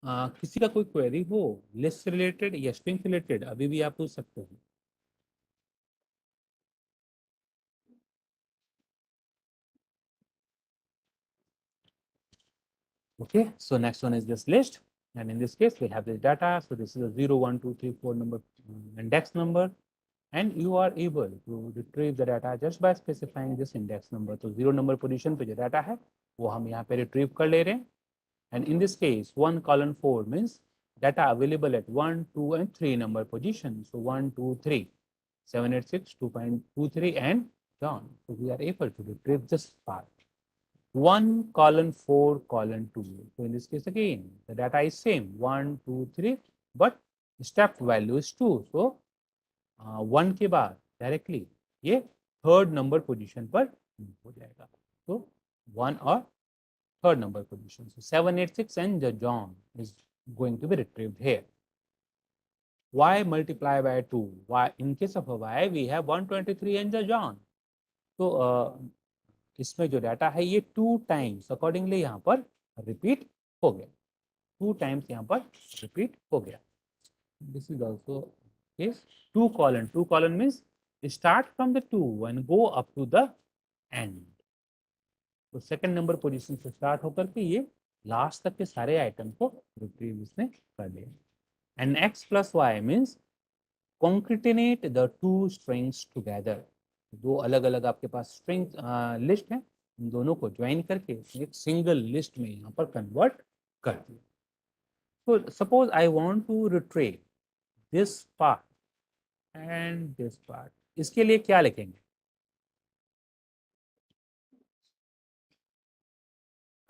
किसी का कोई क्वेरी हो लिस्ट से रिलेटेड या स्ट्रिंग से रिलेटेड, अभी भी आप पूछ सकते हो। Okay, so next one is this list, and in this case we have this data. So this is a 0, 1, 2, 3, 4 number index number, and you are able to retrieve the data just by specifying this index number. तो 0 number position पे जो data है वो हम यहाँ पे retrieve कर ले रहे हैं, and in this case 1 colon 4 means data available at 1, 2 and 3 number position. So 1, 2, 3, 786, 2.23 and so on. So we are able to retrieve this part. 1 colon 4 colon 2. So in this case again the data is same 1 2 3, but step value is 2. So 1 के बाद directly ये third number position पर हो जाएगा, तो 1 और third number position. So 786 and the John is going to be retrieved here. Y multiply by 2. Y, in case of a Y we have 123 and the John. तो इसमें जो data है ये 2 टाइम्स अकॉर्डिंगली यहाँ पर रिपीट हो गया, 2 times यहाँ पर रिपीट हो गया. This is also case 2 colon means start from the 2 and go up to the end. तो सेकंड नंबर पोजीशन से स्टार्ट होकर के ये लास्ट तक के सारे आइटम को रिट्रीव इसने कर लिया. And x plus Y means concatenate the two strings together. दो अलग अलग आपके पास स्ट्रिंग लिस्ट है, इन दोनों को ज्वाइन करके एक सिंगल लिस्ट में यहाँ पर कन्वर्ट कर दिया. तो suppose I want to retrieve this part and this part, इसके लिए क्या लिखेंगे?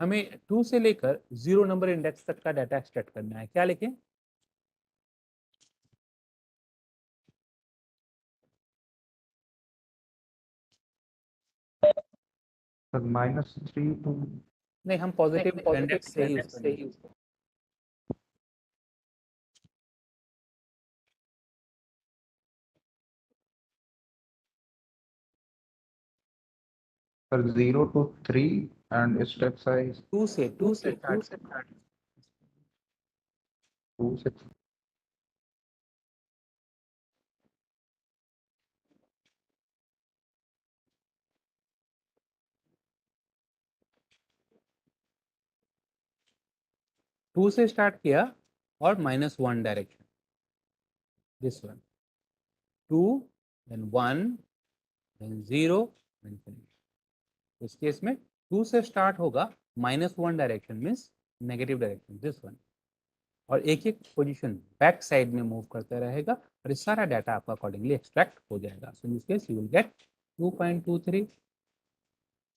हमें 2 से लेकर 0 नंबर इंडेक्स तक का डाटा एक्सट्रैक्ट करना है, क्या लिखें? -3 to नहीं, हम पॉजिटिव इंडेक्स से ही यूज करेंगे. for 0 to 3 and step size 2 से स्टार्ट. 2 से 2 से स्टार्ट किया और -1 direction, this one 2 then 1 then 0 then finish. इस केस में 2 से स्टार्ट होगा, -1 direction means negative direction, this one, और एक एक पोजीशन बैक साइड में मूव करता रहेगा और इस सारा डाटा आपका अकॉर्डिंगली एक्सट्रैक्ट हो जाएगा. So in this case you will get 2.23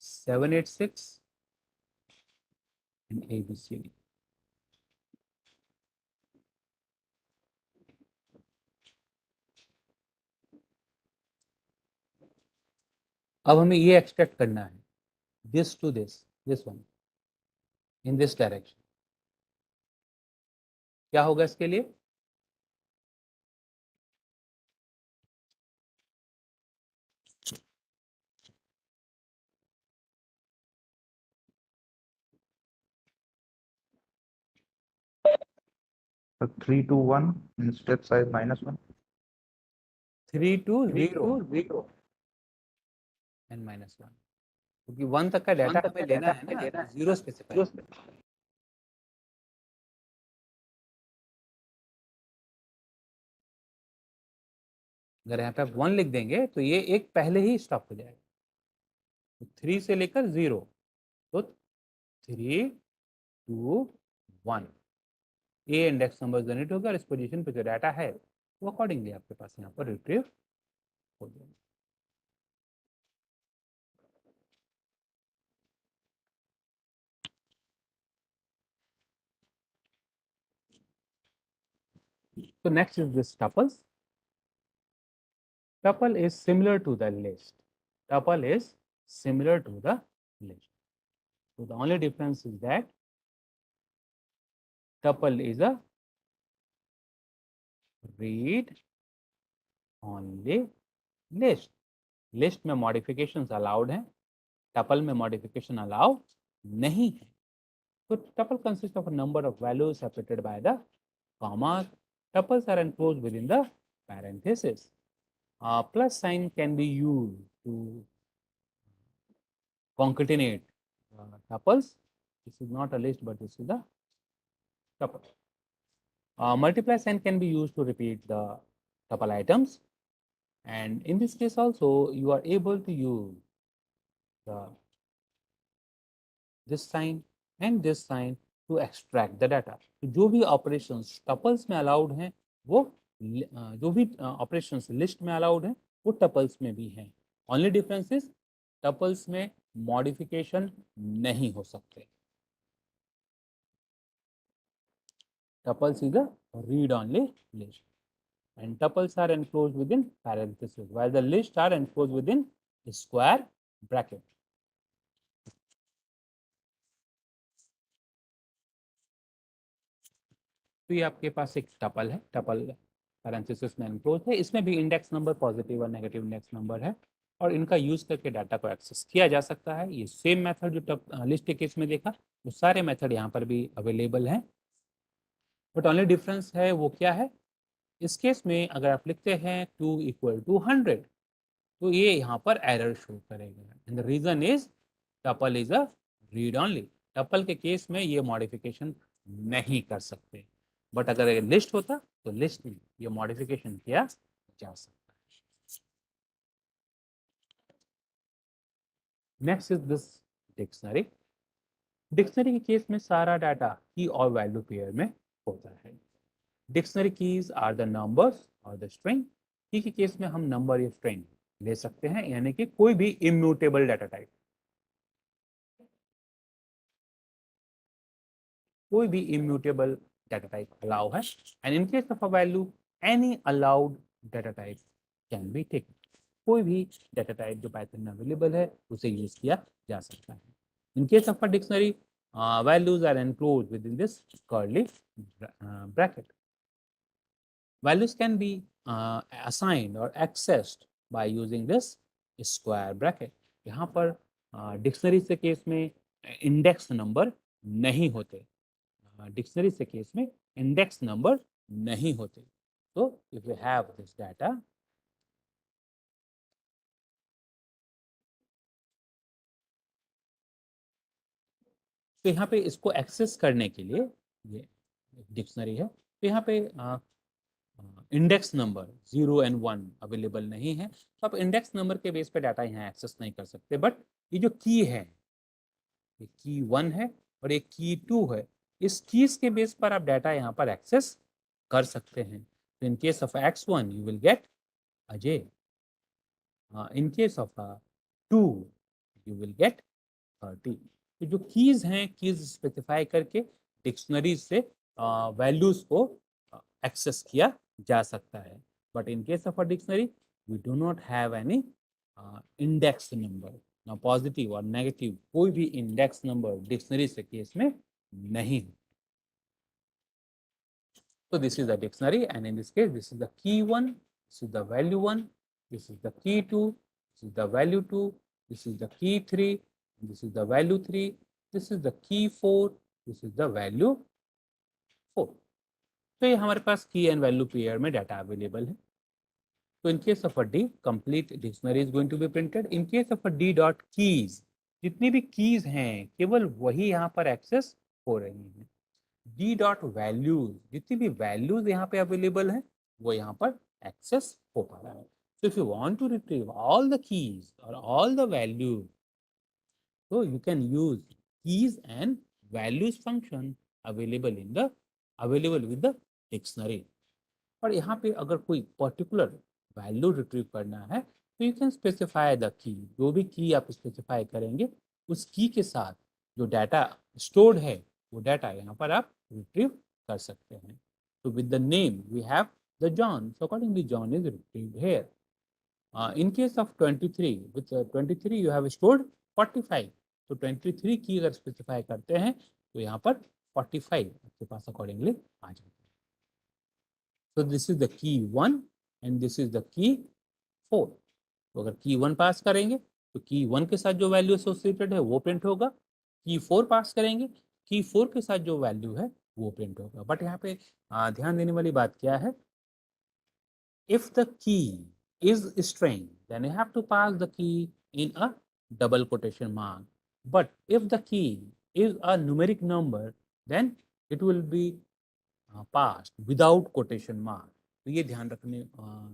786 and ABCD. अब हमें ये एक्सट्रैक्ट करना है this to this one in this direction. क्या होगा इसके लिए? so 3 to 1 and step size -1. 3 to 0 and -1, क्योंकि 1 तक का डाटा हमें लेना है ना, 0 स्पेसिफाई. अगर यहाँ पे आप 1 लिख देंगे तो ये एक पहले ही स्टॉप हो जाएगा. तो 3 से लेकर 0, तो 3 2 1 ये इंडेक्स नंबर जनरेट होगा और इस पोजीशन पे जो डाटा है वो अकॉर्डिंगली आपके पास यहाँ पर रिट्रीव हो जाएगा. So next is this tuples. Tuple is similar to the list. Tuple is similar to the list. So the only difference is that tuple is a read only list. List में modifications allowed हैं, tuple में modification allow नहीं है. So tuple consists of a number of values separated by the commas. Tuples are enclosed within the parentheses. Plus sign can be used to concatenate tuples. This is not a list, but this is a tuple. Multiply sign can be used to repeat the tuple items. And in this case also, you are able to use this sign and this sign to extract the data. तो जो भी operations tuples में allowed हैं, वो जो भी operations list में allowed हैं, वो tuples में भी हैं. Only difference is tuples में modification नहीं हो सकते. Tuples is a read-only list, and tuples are enclosed within parentheses, while the lists are enclosed within a square bracket. तो ये आपके पास एक टपल है, टपल पैरेंथेसिस में एनक्लोज है. इसमें भी इंडेक्स नंबर पॉजिटिव और नेगेटिव इंडेक्स नंबर है और इनका यूज करके डाटा को एक्सेस किया जा सकता है. ये सेम मेथड जो लिस्ट के केस में देखा, वो सारे मेथड यहाँ पर भी अवेलेबल हैं. बट ओनली डिफरेंस है वो क्या है, इस केस में अगर आप लिखते हैं 2 = 100, तो ये यहाँ पर एरर शो करेगा. And the reason is tuple is a read only. Tuple के केस में ये मॉडिफिकेशन नहीं कर सकते, बट अगर ये लिस्ट होता तो लिस्ट में ये मॉडिफिकेशन किया जा सकता है. Next is this dictionary. Dictionary के केस में सारा डाटा की और वैल्यू पेयर में होता है. Dictionary keys are the numbers और द स्ट्रिंग. की के केस में हम नंबर या स्ट्रिंग ले सकते हैं, यानी कि कोई भी इम्यूटेबल डाटा टाइप, कोई भी इम्यूटेबल data type allow है. And in case of a value, any allowed data type can be taken. कोई भी data type जो Python में अवेलेबल है उसे यूज किया जा सकता है. In case of a dictionary, values are enclosed within this curly bracket. Values can be assigned or accessed by using this square bracket. यहाँ पर डिक्शनरी से केस में इंडेक्स नंबर नहीं होते, डिक्शनरी से केस में इंडेक्स नंबर नहीं होते. तो if you have this data, तो यहाँ पे इसको एक्सेस करने के लिए, ये डिक्शनरी है, तो यहाँ पे इंडेक्स नंबर 0 और 1 अवेलेबल नहीं है, तो आप इंडेक्स नंबर के बेस पे डाटा यहाँ एक्सेस नहीं कर सकते. बट ये जो की है, ये की 1 है और ये की 2 है, इस कीज के बेस पर आप डाटा यहाँ पर एक्सेस कर सकते हैं. तो in case of x1 you will get Ajay. In case of 2 you will get 30. तो जो कीज हैं, कीज स्पेसिफाई करके डिक्शनरी से वैल्यूज को एक्सेस किया जा सकता है. But in case of a dictionary we do not have any index number. ना पॉजिटिव और नेगेटिव कोई भी इंडेक्स नंबर डिक्शनरी से केस में नहीं है. So this is the dictionary, and in this case, this is the key 1, this is the value 1, this is the key 2, this is the value 2, this is the key 3, this is the value 3, this is the key 4, this is the value 4. तो ये हमारे पास key and value pair में data available है. तो in case of a D, complete dictionary is going to be printed. In case of a D dot keys, जितनी भी keys हैं केवल वही यहाँ पर एक्सेस हो रही हैं. डी डॉट वैल्यूज, जितनी भी वैल्यूज यहाँ पे अवेलेबल है वो यहाँ पर एक्सेस हो पा रहा है. So if you want to retrieve all the keys और all the values, so you can use keys and values function available with the dictionary. और यहाँ पे अगर कोई पर्टिकुलर वैल्यू रिट्रीव करना है तो you can specify the key. जो भी की आप स्पेसिफाई करेंगे उस की के साथ जो डाटा स्टोर्ड है वो डाटा यहाँ पर आप रिट्रीव कर सकते हैं. तो with the name we have the John, so accordingly John is retrieved here. In case of 23, with 23 you have stored 45. तो 23 की अगर स्पेसिफाई करते हैं तो यहाँ पर 45 आपके पास अकॉर्डिंगली आ जाता है. So this is the key 1 and this is the key 4. तो अगर की 1 पास करेंगे तो की 1 के साथ जो वैल्यू एसोसिएटेड है वो प्रिंट होगा. की 4 पास करेंगे, की 4 के साथ जो वैल्यू है वो प्रिंट होगा। बट यहाँ पे ध्यान देने वाली बात क्या है, if the key is string, then you have to pass the key in a double quotation mark. But if the key is a numeric number, then it will be passed without quotation mark. तो ये ध्यान रखने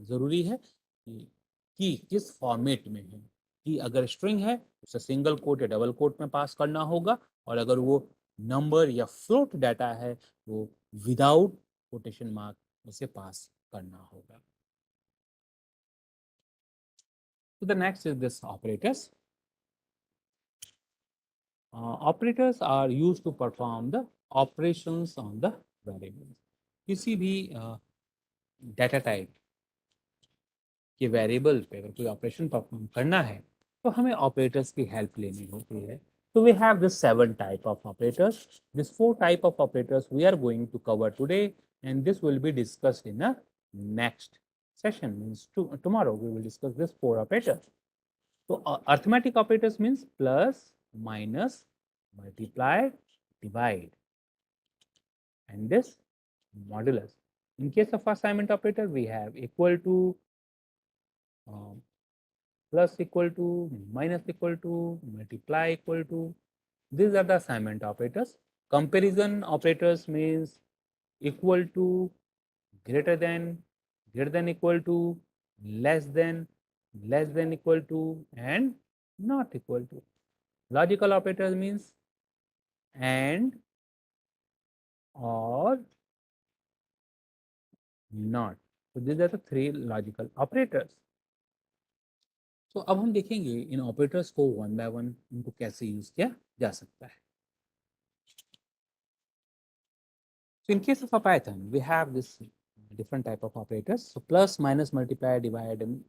जरूरी है कि किस format में है, कि अगर स्ट्रिंग है उसे सिंगल कोट या डबल कोट में पास करना होगा, और अगर वो नंबर या फ्लोट डाटा है वो विदाउट कोटेशन मार्क उसे पास करना होगा। So the next is this operators. Operators are used to perform the operations on the variables. किसी भी डाटा टाइप के वेरिएबल पे अगर कोई ऑपरेशन परफॉर्म करना है तो हमें ऑपरेटर्स की हेल्प लेनी होती है। So we have this 7 type of operators. This 4 type of operators we are going to cover today, and this will be discussed in a next session. Means tomorrow we will discuss this 4 operators. So arithmetic operators means plus, minus, multiply, divide, and this modulus. In case of assignment operator, we have equal to, plus equal to, minus equal to, multiply equal to. These are the assignment operators. Comparison operators means equal to, greater than equal to, less than equal to, and not equal to. Logical operators means and, or, not. So these are the 3 logical operators. So अब हम देखेंगे इन operators को one by one इनको कैसे use किया जा सकता है। So in case of a Python, we have this different type of operators. So plus, minus, multiply, divide, and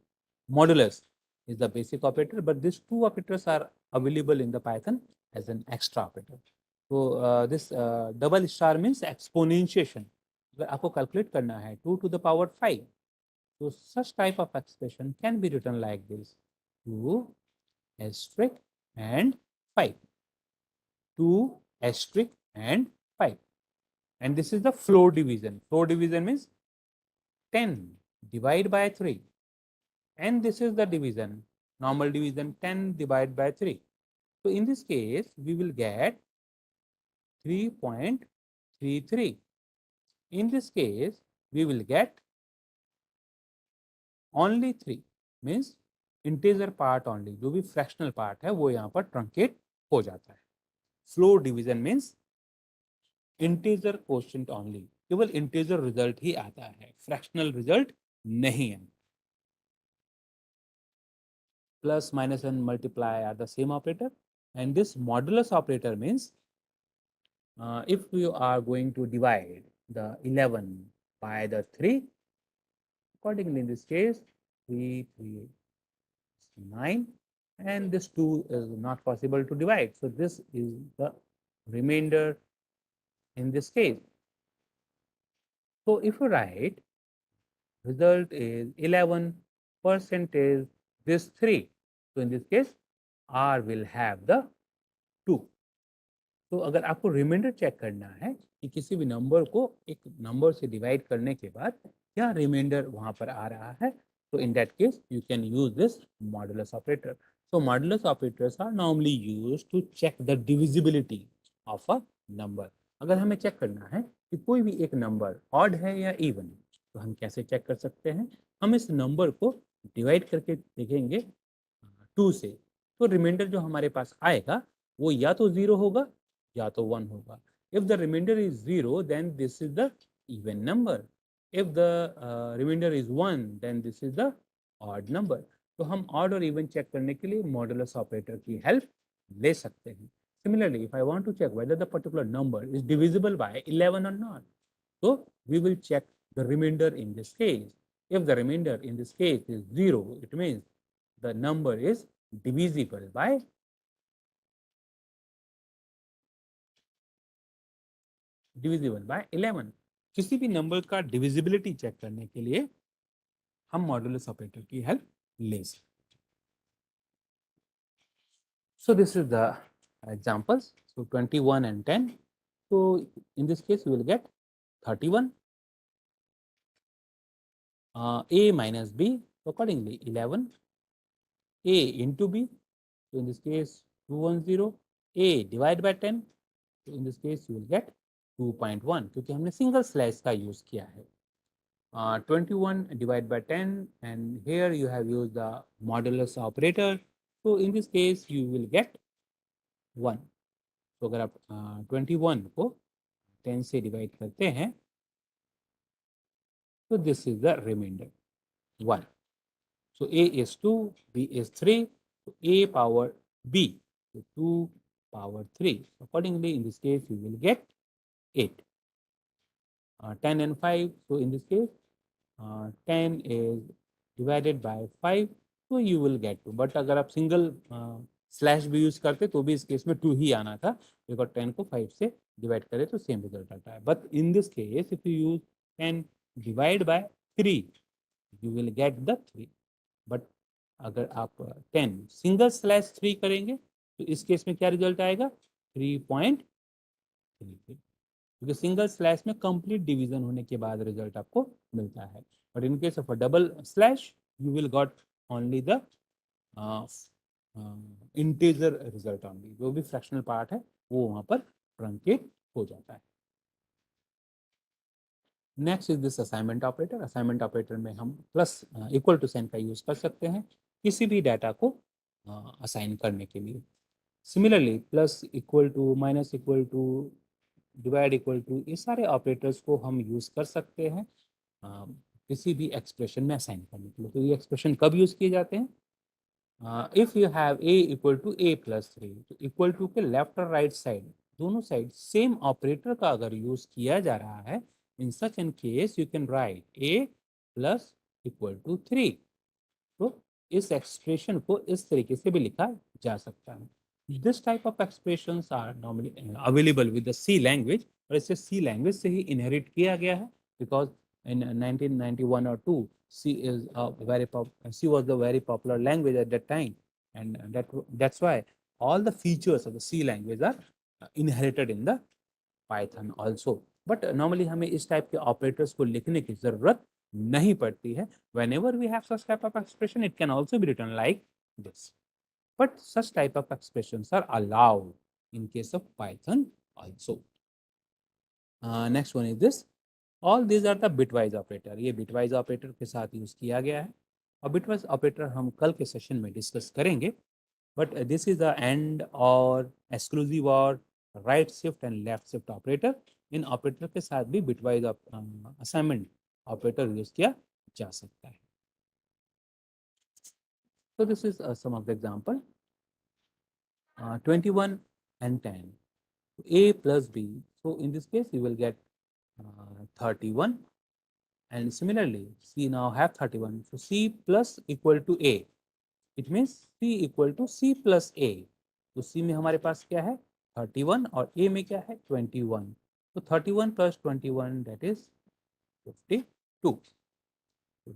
modulus is the basic operator, but these 2 operators are available in the Python as an extra operator. So this double star means exponentiation. अगर आपको calculate करना है 2 to the power 5, so such type of expression can be written like this: 2 asterisk and 5, 2 asterisk and 5. And this is the floor division. Floor division means 10 divided by 3. And this is the division, normal division, 10 divided by 3. So in this case, we will get 3.33. In this case, we will get only 3, means integer part only. जो भी fractional part है वो यहाँ पर truncate हो जाता है. Floor division means integer quotient only. केवल integer result ही आता है, fractional result नहीं है. Plus, minus, and multiply are the same operator, and this modulus operator means if we are going to divide the 11 by the 3, accordingly in this case 3 is 9, and this 2 is not possible to divide, so this is the remainder in this case. So if you write result is 11 percentage this 3, so in this case R will have the 2. तो अगर आपको reminder check करना है कि किसी भी number को एक नंबर से डिवाइड करने के बाद क्या रिमाइंडर वहां पर आ रहा है, तो in that case you can use this modulus operator. So modulus operators are normally used to check the divisibility of a number. अगर हमें चेक करना है कि कोई भी एक नंबर ऑड है या इवन, तो हम कैसे चेक कर सकते हैं? हम इस नंबर को डिवाइड करके देखेंगे 2 से, तो रिमाइंडर जो हमारे पास आएगा वो या तो 0 होगा या तो 1 होगा. If the remainder is 0, then this is the even number. If the remainder is 1, then this is the odd number. तो हम odd और even चेक करने के लिए मॉडुलस ऑपरेटर की हेल्प ले सकते हैं. Similarly, if I want to check whether the particular number is divisible by 11 or not, so we will check the remainder in this case. If the remainder in this case is 0, it means the number is divisible by 11. किसी भी number का divisibility check करने के लिए हम modulus operator की help ले सकते हैं. So this is the examples. So 21 and 10. So in this case, you will get 31. A minus B, so accordingly 11. A into B, so in this case 210. A divided by 10, so in this case you will get 2.1, क्योंकि हमने single slash का use किया है. 21 divided by 10, and here you have used the modulus operator, so in this case you will get 1. तो अगर आप 21 को 10 से डिवाइड करते हैं, तो this is the remainder 1. So A is 2, B is 3, so A power B, so 2 power 3. Accordingly, in this case, you will get 8. 10 and 5, so in this case, 10 is divided by 5, so you will get 2. But अगर आप single slash भी use करते तो भी इस case में 2 ही आना था, बिकॉज 10 को 5 से डिवाइड करें तो सेम रिजल्ट आता है. But in this case if you use 10 divide by 3, you will get the 3. But अगर आप 10 सिंगल स्लैश 3 करेंगे तो इस केस में क्या रिजल्ट आएगा? 3.33, क्योंकि सिंगल स्लैश में कंप्लीट डिवीजन होने के बाद रिजल्ट आपको मिलता है. But in case of a double slash U will got only the integer result only. जो भी फ्रैक्शनल पार्ट है वो वहां पर ट्रंकेट हो जाता है. Next is this assignment operator. Assignment operator में हम प्लस इक्वल टू साइन का यूज कर सकते हैं किसी भी डाटा को असाइन करने के लिए. Similarly plus equal to, minus equal to, divide equal to, ये सारे ऑपरेटर्स को हम यूज कर सकते हैं किसी भी एक्सप्रेशन में असाइन करने के लिए. तो ये एक्सप्रेशन कब यूज किए जाते हैं? If you have a equal to a plus 3, तो इक्वल टू के लेफ्ट और राइट साइड दोनों साइड सेम ऑपरेटर का अगर यूज किया जा रहा है, in such an case you can write a plus equal to 3. तो इस एक्सप्रेशन को इस तरीके से भी लिखा जा सकता है. This type of expressions are normally available with the C language, और इसे सी लैंग्वेज से ही इनहेरिट किया गया है, because in 1991 or 2 C was the very popular language at that time, and that's why all the features of the C language are inherited in the Python also. But normally हमें इस type के operators को लिखने की जरूरत नहीं पड़ती है. whenever we have such type of expression, it can also be written like this, but such type of expressions are allowed in case of Python also. Next one is this. All these are the bitwise operator. ये bitwise operator के साथ use किया गया है, और bitwise operator हम कल के सेशन में डिस्कस करेंगे. But this is the end और एक्सक्लूसिव और right shift and left shift operator. In operator के साथ भी बिटवाइज असाइनमेंट ऑपरेटर यूज किया जा सकता है. So this is some of the example. 21 and 10. A plus B. So in this case, you will get 31. And similarly, C now have 31. So C plus equal to A. It means C equal to C plus A. तो C में हमारे पास क्या है? 31, और A में क्या है? 21. तो 31 plus 21, that is 52. So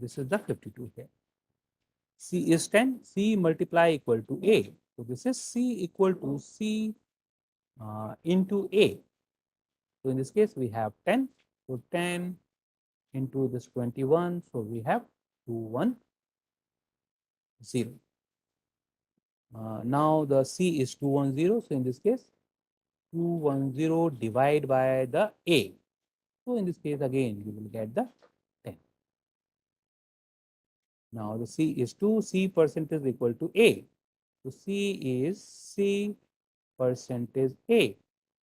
this is the 52 here. C is 10. C multiply equal to A. So this is C equal to C into A. So in this case, we have 10. So 10 into this 21. So we have 210. Now the C is 210. So in this case, 210 divided by the A. So in this case, again, you will get the 10. Now the C is 2, C percentage equal to A. So C is C percentage A.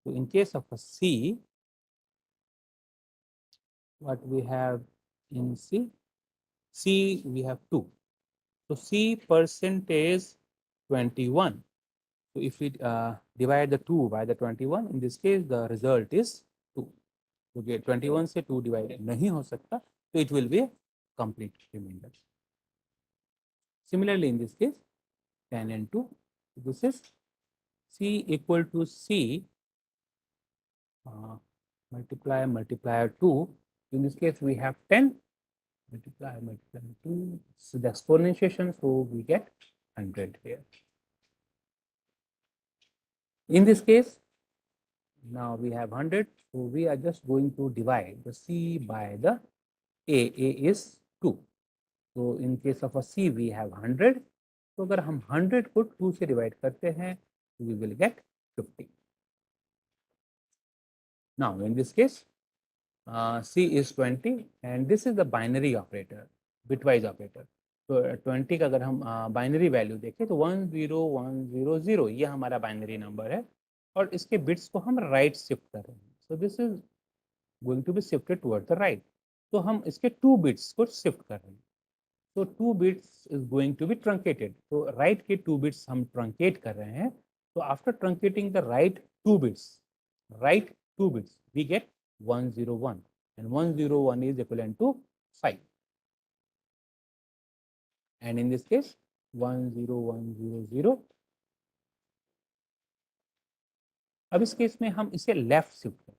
So in case of a C, what we have in C? C we have 2. So C percentage 21. So if we divide the 2 by the 21, in this case the result is 2. Okay, 21 से 2 divide नहीं हो सकता, so it will be a complete remainder. Similarly, in this case, 10 and 2, this is C equal to C multiply 2. In this case, we have 10 multiply 2. So the exponentiation, so we get 100 here. In this case, Now we have 100, so we are just going to divide the C by the A. A is 2. So in case of a C we have 100. तो अगर हम 100 को 2 से divide करते हैं, we will get 50. Now in this case, C is 20 and this is the binary operator, bitwise operator. तो 20 का अगर हम बाइनरी वैल्यू देखें तो 10100 ये हमारा बाइनरी नंबर है और इसके बिट्स को हम राइट शिफ्ट कर रहे हैं. So this is going to be shifted toward the right. तो हम इसके 2 बिट्स को शिफ्ट कर रहे हैं. तो 2 bits is going to be truncated. तो राइट के 2 बिट्स हम ट्रंकेट कर रहे हैं. तो after truncating the right 2 bits we get 101 and 101 is equivalent to 5. And in this case 10100. अब इस केस में हम इसे लेफ्ट शिफ्ट करें,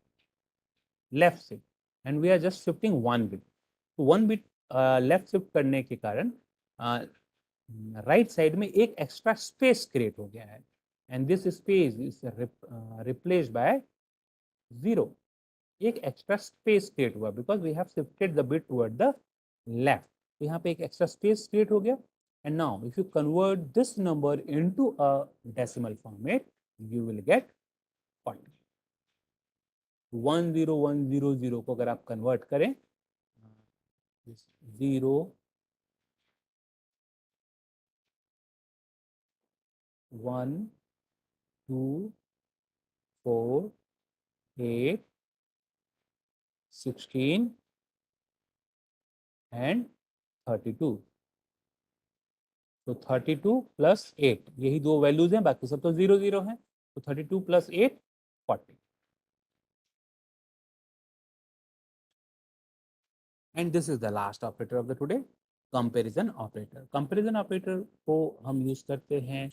left shift, and we are just shifting 1 bit. तो 1 बिट लेफ्ट शिफ्ट करने के कारण राइट साइड में एक एक्स्ट्रा स्पेस क्रिएट हो गया है and this space is replaced by 0. एक एक्स्ट्रा स्पेस क्रिएट हुआ because we have shifted the bit toward the left. तो यहाँ पे एक एक्स्ट्रा स्पेस क्रिएट हो गया. And now if you convert this number into a decimal format you will get 40. 10100 को अगर आप कन्वर्ट करें 0 1 2 4 8 16 and 32. तो 32 प्लस 8 यही दो वैल्यूज हैं, बाकी सब तो 0 0 हैं. तो 32 plus 8 40. And this is the last operator of the today, comparison operator. Comparison operator को हम यूज करते हैं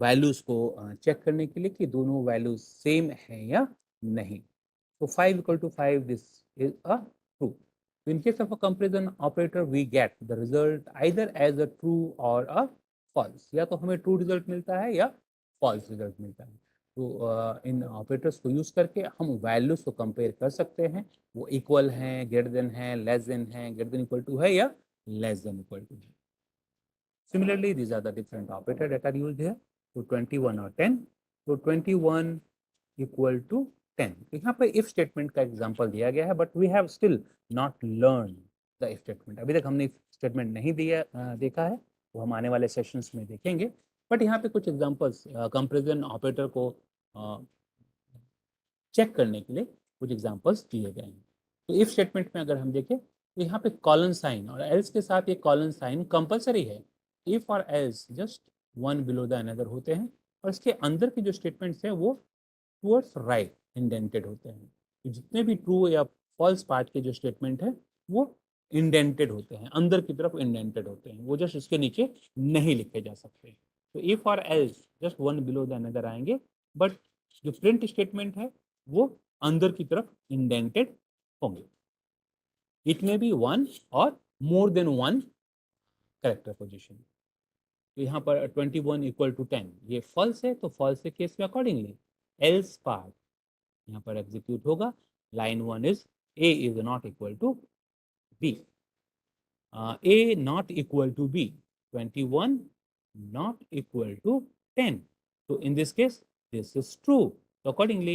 वैल्यूज को चेक करने के लिए कि दोनों वैल्यूज सेम है या नहीं. So 5 equal to 5, this is a true. In case of a comparison operator, we get the result either as a true or a false. या तो हमें true result मिलता है या false result मिलता है. तो इन ऑपरेटर्स को यूज करके हम वैल्यूज को कंपेयर कर सकते हैं. वो इक्वल हैं, ग्रेटर देन है, लेस देन है, ग्रेटर देन इक्वल टू है या लेस देन इक्वल टू है. Similarly, these are the different operators that are used here. So 21 or 10. So 21 equal to 10. तो यहाँ पर if statement का एग्जाम्पल दिया गया है, but we have still not learned the if statement. अभी तक हमने if statement नहीं देखा है, वो हम आने वाले सेशंस में देखेंगे. बट यहाँ पे कुछ एग्जाम्पल्स कंपेरिजन ऑपरेटर को चेक करने के लिए कुछ एग्जाम्पल्स दिए गए हैं. तो इफ स्टेटमेंट में अगर हम देखें तो यहाँ पे कॉलन साइन और एल्स के साथ ये कॉलन साइन कंपलसरी है. इफ और else just one below the another होते हैं और इसके अंदर के जो स्टेटमेंट्स हैं वो टुवर्ड्स राइट इंडेंटेड होते हैं. तो जितने भी ट्रू या फॉल्स पार्ट के जो स्टेटमेंट है वो इंडेंटेड होते हैं, अंदर की तरफ इंडेंटेड होते हैं, वो जस्ट इसके नीचे नहीं लिखे जा सकते. तो इफ और else just one below the another आएंगे, बट जो प्रिंट स्टेटमेंट है वो अंदर की तरफ इंडेंटेड होंगे. इट मे बी वन और more than one character position. तो यहाँ पर 21 इक्वल टू 10 ये फॉल्स है, तो फॉल्स के केस में अकॉर्डिंगली एल्स पार्ट यहाँ पर एग्जीक्यूट होगा. Line 1 is A is not equal to B. A not equal to B, 21 not equal to 10. So in this case, this is true. So accordingly,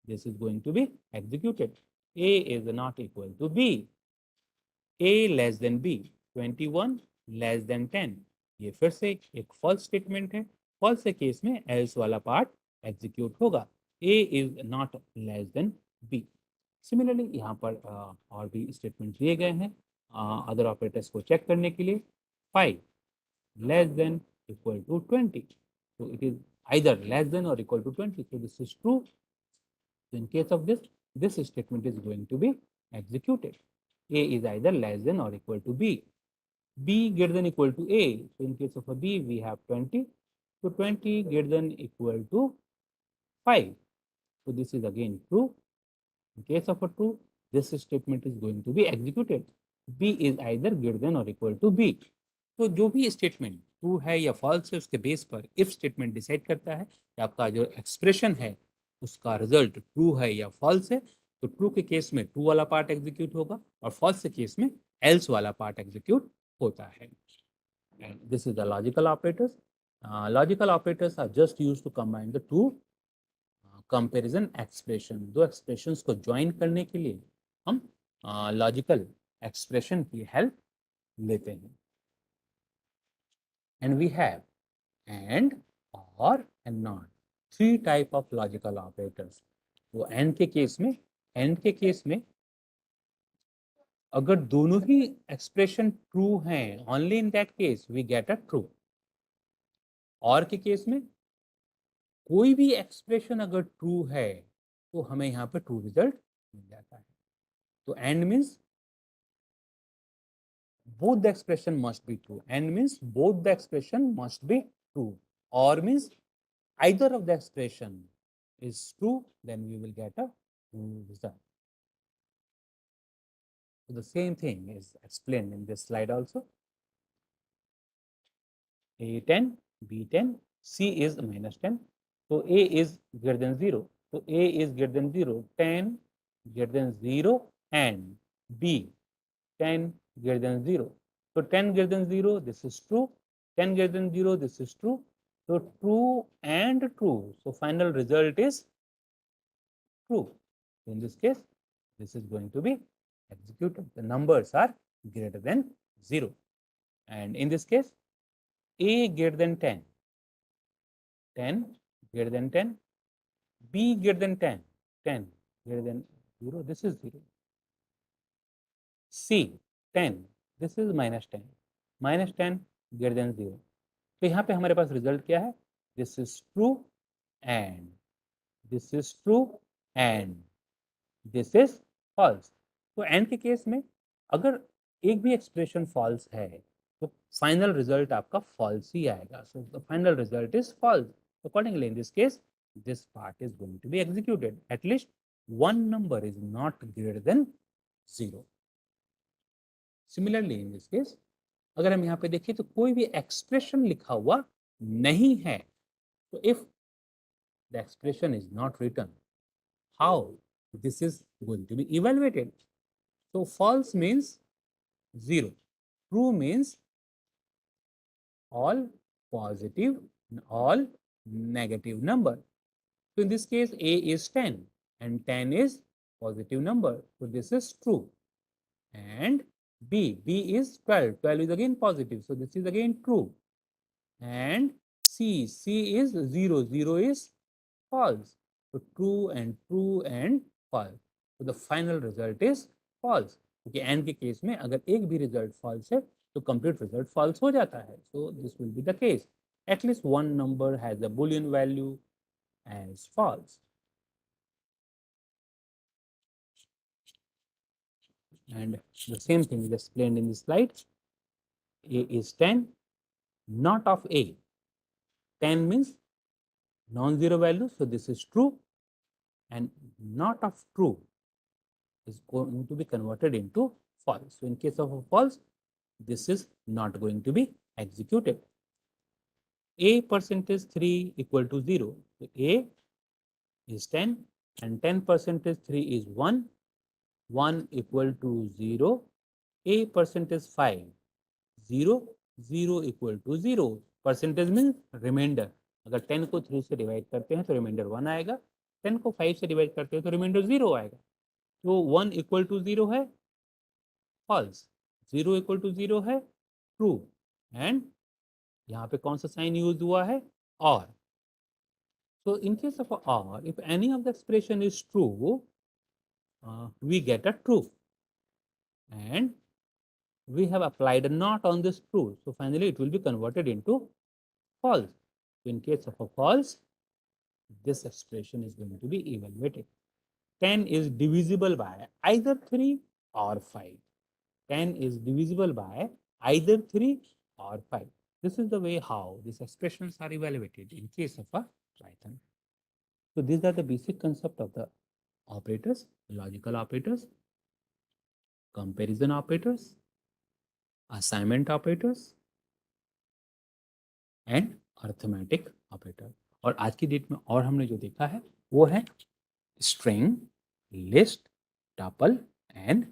this is going to be executed. A is not equal to B. A less than B. 21 less than 10. ये फिर से एक false statement है. False के case में else वाला part execute होगा. A is not less than B. Similarly, यहाँ पर और भी statements दिए गए हैं other operators को check करने के लिए. 5 less than equal to 20. So it is either less than or equal to 20. So this is true. So in case of this, this statement is going to be executed. A is either less than or equal to B. B greater than equal to A. So in case of a B, we have 20. So 20 greater than equal to 5. So this is again true. In case of a true, this statement is going to be executed. B is either greater than or equal to B. तो जो भी statement true है या false है उसके base पर if statement decide करता है कि आपका जो एक्सप्रेशन है उसका रिजल्ट ट्रू है या फॉल्स है, तो ट्रू के केस में ट्रू वाला पार्ट एग्जीक्यूट होगा और फॉल्स के केस में एल्स वाला पार्ट एग्जीक्यूट होता है. And this is the logical operators. Logical operators are just used to combine the two comparison expression. दो एक्सप्रेशंस को ज्वाइन करने के लिए हम लॉजिकल एक्सप्रेशन की हेल्प लेते हैं. And we have and, or and not, three type of logical operators. तो एंड के केस में अगर दोनों ही एक्सप्रेशन ट्रू हैं, only in that case we get a true. Or के केस में कोई भी एक्सप्रेशन अगर ट्रू है तो हमें यहाँ पे ट्रू रिजल्ट मिल जाता है. तो and means both the expression must be true. And means both the expression must be true. Or means either of the expression is true, then we will get a true result. So the same thing is explained in this slide also. A10, B10, C is -10. So A is greater than 0. So A is greater than 0, 10 greater than 0, and B 10 greater than 0. So 10 greater than 0, this is true. 10 greater than 0, this is true. So true and true. So final result is true. In this case, this is going to be executed. The numbers are greater than 0. And in this case, A greater than 10, 10 greater than 10, B greater than 10, 10 greater than 0, this is 0. C 10, this is -10, -10 greater than 0. तो यहाँ पे हमारे पास result क्या है? This is true and this is true and this is false. तो and के case में अगर एक भी एक्सप्रेशन फॉल्स है तो फाइनल रिजल्ट आपका फॉल्स ही आएगा. So the final result is false. Accordingly in this case this part is going to be executed. At least one number is not greater than 0. Similarly in this case, अगर हम यहाँ पे देखें तो कोई भी एक्सप्रेशन लिखा हुआ नहीं है, तो if the expression is not written, how this is going to be evaluated? So false means 0, true means all positive, all negative number. So in this case, A is 10 and 10 is positive number. So this is true. And B is 12. 12 is again positive. So this is again true. And C is 0. 0 is false. So true and false. So the final result is false. क्योंकि and के case में अगर एक भी result false है तो complete result false हो जाता है. So this will be the case. At least one number has a Boolean value as false. And the same thing is explained in this slide. A is 10, not of A. 10 means non-zero value, so this is true, and not of true is going to be converted into false. So in case of a false, this is not going to be executed. A percentage 3 equal to 0. So A is 10 and 10 percentage 3 is 1. 1 equal to 0. A percentage 5, 0, 0 equal to 0. Percentage mean remainder. अगर 10 को 3 से divide करते हैं तो reminder 1 आएगा. 10 को 5 से divide करते हैं तो रिमाइंडर 0 आएगा. तो 1 इक्वल टू 0 है फॉल्स, 0 इक्वल टू 0 है ट्रू, एंड यहाँ पे कौन सा साइन यूज हुआ है? और. So in case of a or, if any of the expression is true, we get a true, and we have applied a not on this true. So finally it will be converted into false. In case of a false, this expression is going to be evaluated. 10 is divisible by either 3 or 5. 10 is divisible by either 3 or 5. This is the way how these expressions are evaluated in case of a Python. So these are the basic concept of the operators, logical operators, comparison operators, assignment operators, and arithmetic operator. और आज की date में और हमने जो देखा है वो है string, list, tuple and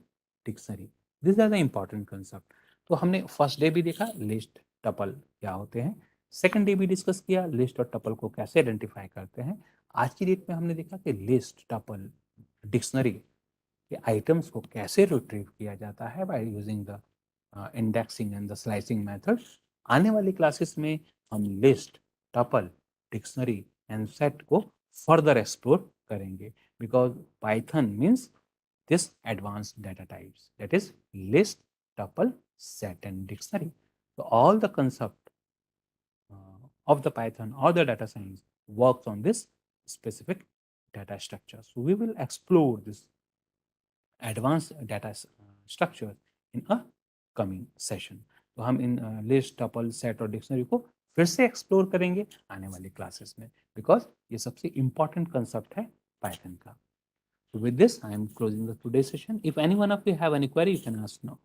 dictionary. This are the important concept. तो हमने फर्स्ट डे भी देखा लिस्ट टपल क्या होते हैं, सेकंड डे भी डिस्कस किया लिस्ट और टपल को कैसे आइडेंटिफाई करते हैं। आज की डेट में हमने देखा कि लिस्ट, टपल, डिक्शनरी के आइटम्स को कैसे रिट्रीव किया जाता है by using the indexing and the slicing method. आने वाली क्लासेस में हम list, tuple, dictionary and set को फर्दर एक्सप्लोर करेंगे, because Python means this advanced data types, that is list, tuple, set and dictionary. So all the concept of the Python or the data science works on this specific data structure. So we will explore this advanced data structure in a coming session. तो हम in list, tuple, set और dictionary को फिर से explore करेंगे आने वाली classes में, बिकॉज ये सबसे इंपॉर्टेंट कंसेप्ट है पाइथन का. So with this, I am closing the today's session. If any one of you have any query, you can ask now.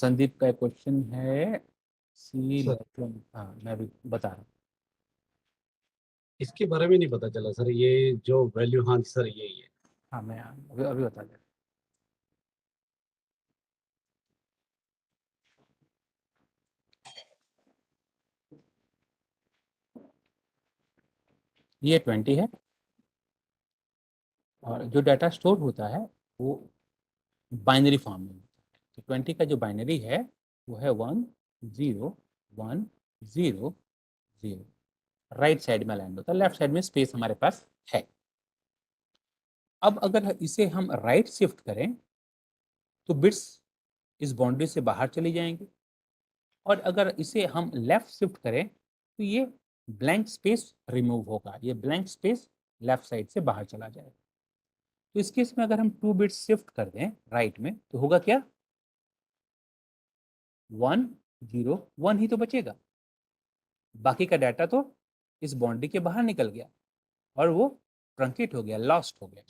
Sandeep का क्वेश्चन है सी. हाँ, मैं भी बता रहा हूँ. इसके बारे में नहीं पता चला सर, ये जो वैल्यू, हाँ सर यही है. हाँ, मैं अभी बता दे. ये 20 है और जो डाटा स्टोर होता है वो बाइनरी फॉर्म में. तो 20 का जो बाइनरी है वो है 1 0 1 0 0. राइट साइड में लैंड होता है, लेफ्ट साइड में स्पेस हमारे पास है. अब अगर इसे हम राइट शिफ्ट करें तो बिट्स इस बाउंड्री से बाहर चली जाएंगे, और अगर इसे हम लेफ्ट शिफ्ट करें तो ये ब्लैंक स्पेस रिमूव होगा, ये ब्लैंक स्पेस लेफ्ट साइड से बाहर चला जाएगा. तो इस केस में अगर हम 2 बिट्स शिफ्ट कर दें राइट में तो होगा क्या, 1 0 1 ही तो बचेगा, बाकी का डाटा तो इस बाउंड्री के बाहर निकल गया और वो ट्रंकेट हो गया, लॉस्ट हो गया.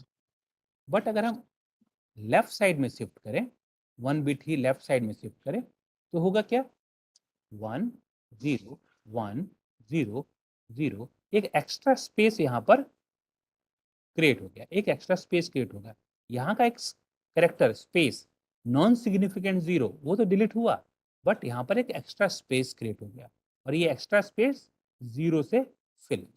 बट अगर हम लेफ्ट साइड में शिफ्ट करें, 1 बिट ही लेफ्ट साइड में शिफ्ट करें तो होगा क्या, 1 0 1 0 0. एक एक्स्ट्रा स्पेस यहाँ पर क्रिएट हो गया, एक एक्स्ट्रा स्पेस क्रिएट होगा. यहाँ का एक कैरेक्टर स्पेस नॉन सिग्निफिकेंट 0 वो तो डिलीट हुआ, बट यहाँ पर एक एक्स्ट्रा स्पेस क्रिएट हो गया और ये एक्स्ट्रा स्पेस 0 से फिल.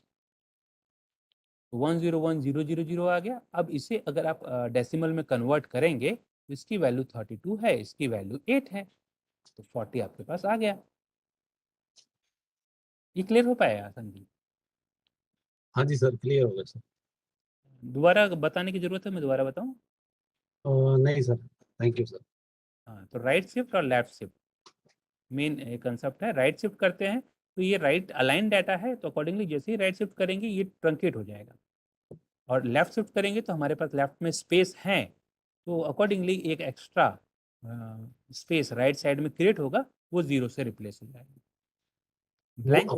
1 0 1 0 0 0 आ गया. अब इसे अगर आप डेसिमल में कन्वर्ट करेंगे तो इसकी वैल्यू 32 है, इसकी वैल्यू 8 है, तो 40 आपके पास आ गया. ये क्लियर हो पाया संदीप? हाँ जी सर, क्लियर होगा सर. दोबारा बताने की जरूरत है, मैं दोबारा बताऊं? नहीं सर, थैंक यू सर. हाँ, तो राइट शिफ्ट और लेफ्ट शिफ्ट मेन कंसेप्ट है. राइट शिफ्ट करते हैं तो ये राइट अलाइन डाटा है, तो अकॉर्डिंगली जैसे ही राइट शिफ्ट करेंगे ये ट्रंकेट हो जाएगा, और लेफ्ट शिफ्ट करेंगे तो हमारे पास लेफ्ट में स्पेस है, तो अकॉर्डिंगली एक एक्स्ट्रा स्पेस राइट साइड में क्रिएट होगा, वो 0 से रिप्लेस हो जाएगा, ब्लैंक